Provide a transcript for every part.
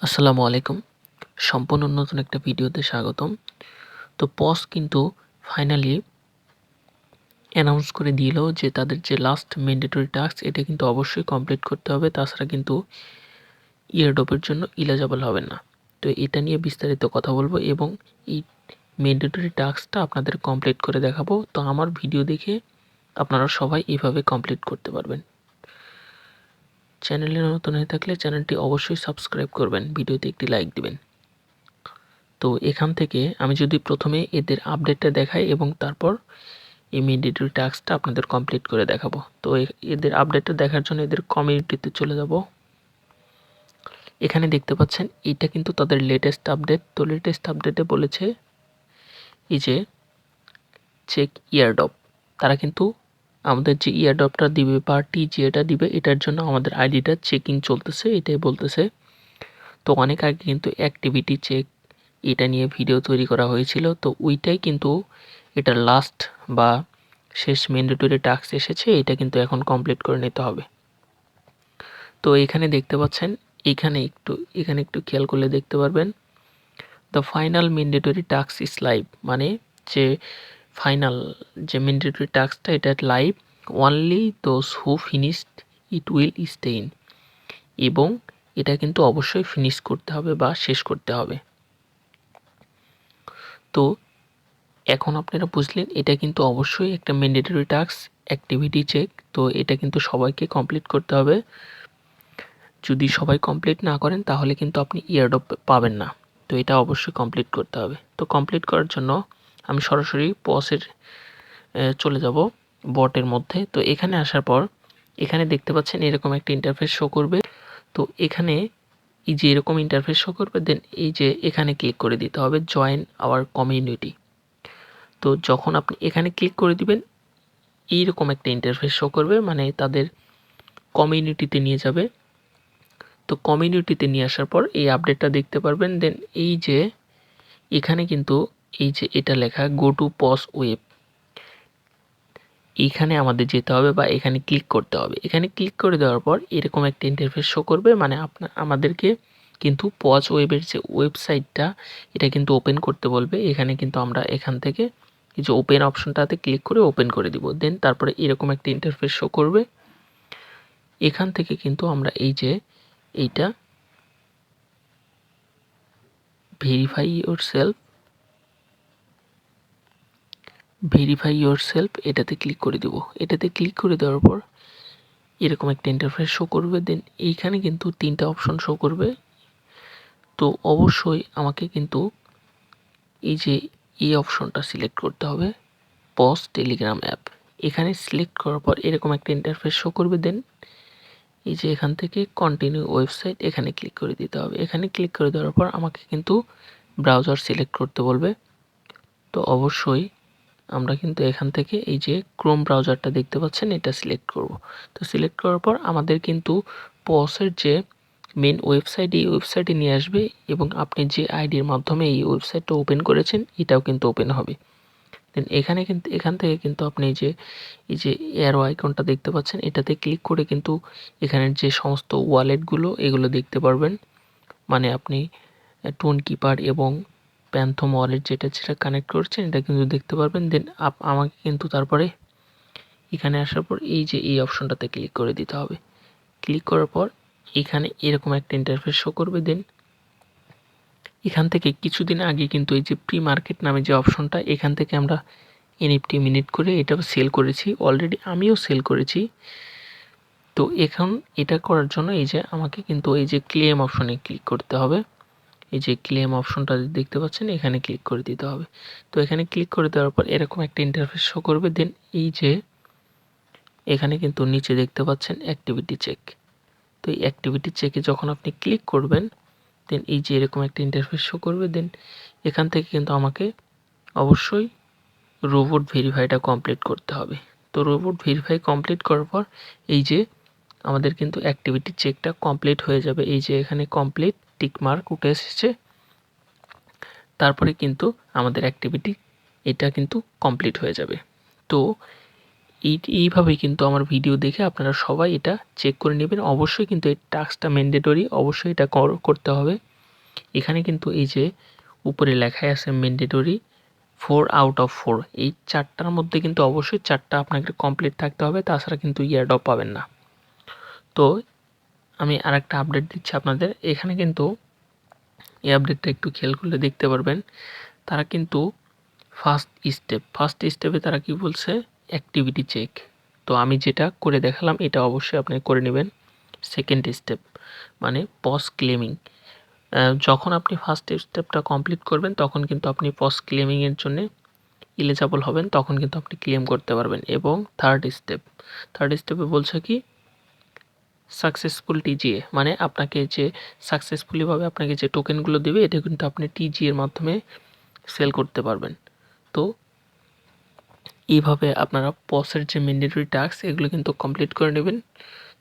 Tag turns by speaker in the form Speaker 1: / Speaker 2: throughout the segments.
Speaker 1: আসসালামু আলাইকুম। সম্পূর্ণ নতুন একটা ভিডিওতে স্বাগতম। তো পজ কিন্তু ফাইনালি অ্যানাউন্স করে দিল যে তাদের যে লাস্ট ম্যান্ডেটরি টাস্ক এটা কিন্তু অবশ্যই কমপ্লিট করতে হবে। তাছাড়া কিন্তু ইয়ারড্রপের জন্য এলিজিবল হবেন না। তো এটা নিয়ে বিস্তারিত কথা বলবো এবং এই ম্যান্ডেটরি টাস্কটা আপনাদের কমপ্লিট করে দেখাবো। তো আমার ভিডিও দেখে আপনারা সবাই এভাবে কমপ্লিট করতে পারবেন। চ্যানেলে নতুন হয়ে থাকলে চ্যানেলটি অবশ্যই সাবস্ক্রাইব করবেন, ভিডিওতে একটি লাইক দিবেন। তো এখান থেকে আমি যদি প্রথমে এদের আপডেটটা দেখাই এবং তারপর এই ম্যান্ডেটরি টাস্কটা আপনাদের কমপ্লিট করে দেখাবো। তো এদের আপডেটটা দেখার জন্য এদের কমিউনিটিতে চলে যাব। এখানে দেখতে পাচ্ছেন এটা কিন্তু তাদের লেটেস্ট আপডেট। তো লেটেস্ট আপডেটে বলেছে এই যে চেক ইয়ারড্রপ, তারা কিন্তু আমাদের যে ইয়ারড্রপটা দিবে বা টিজিএটা দিবে এটার জন্য আমাদের আইডিটা চেকিং চলতেছে, এটাই বলতেছে। তো অনেক আগে কিন্তু অ্যাক্টিভিটি চেক এটা নিয়ে ভিডিও তৈরি করা হয়েছিল। তো ওইটাই কিন্তু এটা লাস্ট বা শেষ ম্যান্ডেটরি টাস্ক এসেছে, এটা কিন্তু এখন কমপ্লিট করে নিতে হবে। তো এখানে দেখতে পাচ্ছেন এখানে একটু খেয়াল করলে দেখতে পারবেন the final mandatory task is live, মানে যে ফাইনাল যে ম্যান্ডেটরি টাস্কটা এটা live, only those who finished it will stay in, এবং এটা কিন্তু অবশ্যই ফিনিশ করতে হবে বা শেষ করতে হবে। তো এখন আপনারা বুঝলেন এটা কিন্তু অবশ্যই একটা ম্যান্ডেটরি টাস্ক অ্যাক্টিভিটি চেক। তো এটা কিন্তু সবাইকে কমপ্লিট করতে হবে। যদি সবাই কমপ্লিট না করেন তাহলে কিন্তু আপনি ইয়ারড্রপ পাবেন না। তো এটা অবশ্যই কমপ্লিট করতে হবে। তো কমপ্লিট করার জন্য আমি সরাসরি পসের চলে যাব বটের মধ্যে। তো এখানে আসার পর এখানে দেখতে পাচ্ছেন এরকম একটা ইন্টারফেস শো করবে। তো এখানে এই যে এরকম ইন্টারফেস শো করবে, দেন এই যে এখানে ক্লিক করে দিতে হবে জয়েন আওয়ার কমিউনিটি। তো যখন আপনি এখানে ক্লিক করে দিবেন এইরকম একটা ইন্টারফেস শো করবে, মানে তাদের কমিউনিটিতে নিয়ে যাবে। তো কমিউনিটিতে নিয়ে আসার পর এই আপডেটটা দেখতে পারবেন। দেন এই যে এখানে কিন্তু এই যে এটা লেখা গো টু পজ ওয়েব, এখানে আমাদের যেতে হবে বা এখানে ক্লিক করতে হবে। এখানে ক্লিক করে দেওয়ার পর এরকম একটা ইন্টারফেস শো করবে, মানে আমাদেরকে কিন্তু পজ ওয়েবের যে ওয়েবসাইটটা এটা কিন্তু ওপেন করতে বলবে। এখানে কিন্তু আমরা এখান থেকে এই যে ওপেন অপশনটাতে ক্লিক করে ওপেন করে দিব। দেন তারপরে এরকম একটা ইন্টারফেস শো করবে। এখান থেকে কিন্তু আমরা এই যে এইটা ভেরিফাই ইয়োর সেলফ এটাতে ক্লিক করে দেব। এটাতে ক্লিক করে দেওয়ার পর এরকম একটা ইন্টারফেস শো করবে। দেন এইখানে কিন্তু তিনটা অপশন শো করবে। তো অবশ্যই আমাকে কিন্তু এই যে এই অপশনটা সিলেক্ট করতে হবে, পজ টেলিগ্রাম অ্যাপ। এখানে সিলেক্ট করার পর এরকম একটা ইন্টারফেস শো করবে। দেন এই যে এখান থেকে কন্টিনিউ ওয়েবসাইট এখানে ক্লিক করে দিতে হবে। এখানে ক্লিক করে দেওয়ার পর আমাকে কিন্তু ব্রাউজার সিলেক্ট করতে বলবে। তো অবশ্যই আমরা কিন্তু এখান থেকে এই যে ক্রোম ব্রাউজারটা দেখতে পাচ্ছেন এটা সিলেক্ট করব। তো সিলেক্ট করার পর আমাদের কিন্তু পসের যে মেন ওয়েবসাইট এই ওয়েবসাইটে নিয়ে আসবে এবং আপনি যে আইডির মাধ্যমে এই ওয়েবসাইটটা ওপেন করেছেন এটাও কিন্তু ওপেন হবে। দেন এখান থেকে কিন্তু আপনি এই যে অ্যারো আইকনটা দেখতে পাচ্ছেন এটাতে ক্লিক করে কিন্তু এখানের যে সমস্ত ওয়ালেটগুলো এগুলো দেখতে পারবেন। মানে আপনি টোন কিপার এবং প্যান্থম ওয়ালেট যেটা কানেক্ট করছেন এটা কিন্তু দেখতে পারবেন। দেন আমাকে কিন্তু তারপরে এখানে আসার পর এই যে এই অপশনটাতে ক্লিক করে দিতে হবে। ক্লিক করার পর এখানে এরকম একটা ইন্টারফেস শো করবে। দেন এখান থেকে কিছুদিন আগে কিন্তু এই যে প্রি মার্কেট নামে যে অপশনটা এখান থেকে আমরা এনএফটি মিনিট করে এটাও সেল করেছি, অলরেডি আমিও সেল করেছি। তো এখন এটা করার জন্য এই যে আমাকে কিন্তু এই যে ক্লেম অপশনে ক্লিক করতে হবে। এই যে ক্লেম অপশনটা দেখতে পাচ্ছেন এখানে ক্লিক করে দিতে হবে। তো এখানে ক্লিক করে দেওয়ার পর এরকম একটা ইন্টারফেস শো করবে। দেন এই যে এখানে কিন্তু নিচে দেখতে পাচ্ছেন অ্যাক্টিভিটি চেক। তো এই অ্যাক্টিভিটি চেকে যখন আপনি ক্লিক করবেন দেন এই যে এরকম একটা ইন্টারফেস শো করবে। দেন এখান থেকে কিন্তু আমাকে অবশ্যই রোবট ভেরিফাইটা কমপ্লিট করতে হবে। তো রোবট ভেরিফাই কমপ্লিট করার পর এই যে আমাদের কিন্তু অ্যাক্টিভিটি চেকটা কমপ্লিট হয়ে যাবে। এই যে এখানে কমপ্লিট টিক মার্ক উঠে এসেছে। তারপরে কিন্তু আমাদের অ্যাক্টিভিটি এটা কিন্তু কমপ্লিট হয়ে যাবে। তো এইভাবেই কিন্তু আমার ভিডিও দেখে আপনারা সবাই এটা চেক করে নেবেন। অবশ্যই কিন্তু এই টাস্কটা ম্যান্ডেটরি, অবশ্যই এটা করতে হবে। এখানে কিন্তু এই যে উপরে লেখাই আছে ম্যান্ডেটরি 4 আউট অফ 4, এই 4টার মধ্যে কিন্তু অবশ্যই 4টা আপনাকে কমপ্লিট থাকতে হবে, তাছাড়া কিন্তু ইয়ারড্রপ পাবেন না। তো আমি আরেকটা আপডেট দিচ্ছি আপনাদের। এখানে কিন্তু এই আপডেটটা একটু খেয়াল করলে দেখতে পারবেন, তারা কিন্তু ফার্স্ট স্টেপে তারা কি বলছে, অ্যাক্টিভিটি চেক। তো আমি যেটা করে দেখালাম এটা অবশ্যই আপনি করে নেবেন। সেকেন্ড স্টেপ মানে পজ ক্লেমিং, যখন আপনি ফার্স্ট স্টেপটা কমপ্লিট করবেন তখন কিন্তু আপনি পজ ক্লেমিংয়ের জন্য এলিজিবল হবেন, তখন কিন্তু আপনি ক্লেম করতে পারবেন। এবং থার্ড স্টেপে বলছে কি সাকসেসফুল টিজিএ, মানে আপনাকে যে সাকসেসফুলিভাবে আপনাকে যে টোকেনগুলো দেবে এটা কিন্তু আপনি টিজিএর মাধ্যমে সেল করতে পারবেন। তো এইভাবে আপনারা পসের যে ম্যান্ডেটরি টাস্ক এগুলো কিন্তু কমপ্লিট করে নেবেন।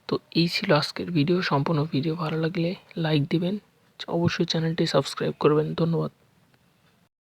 Speaker 1: তো এই ছিল আজকের ভিডিও। সম্পূর্ণ ভিডিও ভালো লাগলে লাইক দিবেন, অবশ্যই চ্যানেলটি সাবস্ক্রাইব করবেন। ধন্যবাদ।